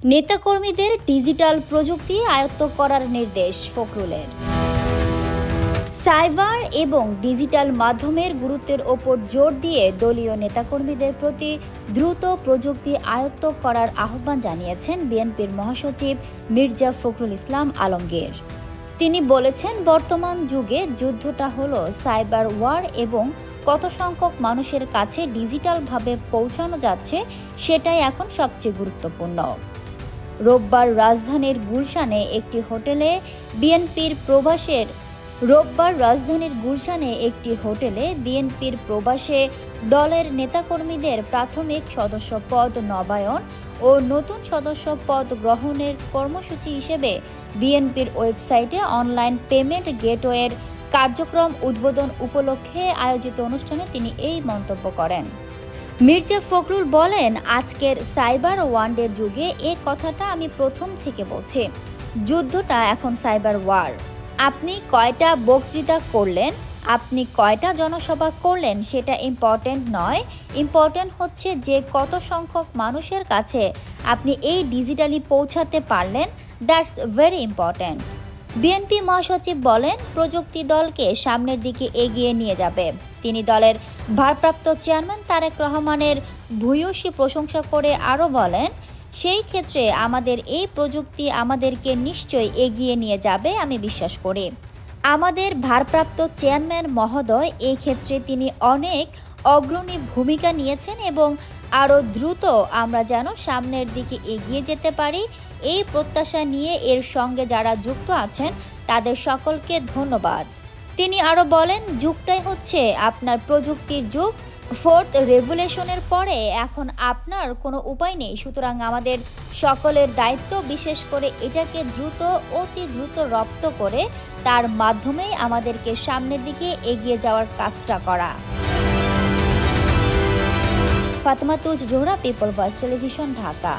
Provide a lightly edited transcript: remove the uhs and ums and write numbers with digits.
নেতাকর্মীদের ডিজিটাল প্রযুক্তি আয়ত্ত করার নির্দেশ ফখরুলের। সাইবার এবং ডিজিটাল মাধ্যমের গুরুত্বের ওপর জোর দিয়ে দলীয় নেতাকর্মীদের প্রতি দ্রুত প্রযুক্তি আয়ত্ত করার আহ্বান জানিয়েছেন বিএনপির মহাসচিব মির্জা ফখরুল ইসলাম আলমগীর। তিনি বলেছেন, বর্তমান যুগে যুদ্ধটা হলো সাইবার ওয়ার এবং কত সংখ্যক মানুষের কাছে ডিজিটালভাবে পৌঁছানো যাচ্ছে সেটাই এখন সবচেয়ে গুরুত্বপূর্ণ। রোববার রাজধানীর গুলশানে একটি হোটেলে বিএনপির প্রবাসে দলের নেতাকর্মীদের প্রাথমিক সদস্য পদ নবায়ন ও নতুন সদস্য পদ গ্রহণের কর্মসূচি হিসেবে বিএনপির ওয়েবসাইটে অনলাইন পেমেন্ট গেটওয়ের কার্যক্রম উদ্বোধন উপলক্ষে আয়োজিত অনুষ্ঠানে তিনি এই মন্তব্য করেন। মির্জা ফখরুল বলেন, আজকের সাইবার ওয়ার্ল্ডের যুগে এ কথাটা আমি প্রথম থেকে বলছি, যুদ্ধটা এখন সাইবার ওয়ার। আপনি কয়টা বক্তৃতা করলেন, আপনি কয়টা জনসভা করলেন সেটা ইম্পর্টেন্ট নয়, ইম্পর্টেন্ট হচ্ছে যে কত সংখ্যক মানুষের কাছে আপনি এই ডিজিটালি পৌঁছাতে পারলেন, দ্যাটস ভেরি ইম্পর্টেন্ট। বিএনপি মহাসচিব বলেন, প্রযুক্তি দলকে সামনের দিকে এগিয়ে নিয়ে যাবে। তিনি দলের ভারপ্রাপ্ত চেয়ারম্যান তারেক রহমানের ভূয়সী প্রশংসা করে আরও বলেন, সেই ক্ষেত্রে আমাদের এই প্রযুক্তি আমাদেরকে নিশ্চয়ই এগিয়ে নিয়ে যাবে আমি বিশ্বাস করি। আমাদের ভারপ্রাপ্ত চেয়ারম্যান মহোদয় এই ক্ষেত্রে তিনি অনেক অগ্রণী ভূমিকা নিয়েছেন এবং আরও দ্রুত আমরা যেন সামনের দিকে এগিয়ে যেতে পারি এই প্রত্যাশা নিয়ে এর সঙ্গে যারা যুক্ত আছেন তাদের সকলকে ধন্যবাদ। তিনি আরও বলেন, যুগটাই হচ্ছে আপনার প্রযুক্তির যুগ। ফোর্থ রেভলিউশনের পরে এখন আপনার কোনো উপায় নেই, সুতরাং আমাদের সকলের দায়িত্ব, বিশেষ করে এটাকে অতি দ্রুত রপ্ত করে তার মাধ্যমেই আমাদেরকে সামনের দিকে এগিয়ে যাওয়ার কাজটা করা। Fatema Tuz Zohra, people voice television, Dhaka.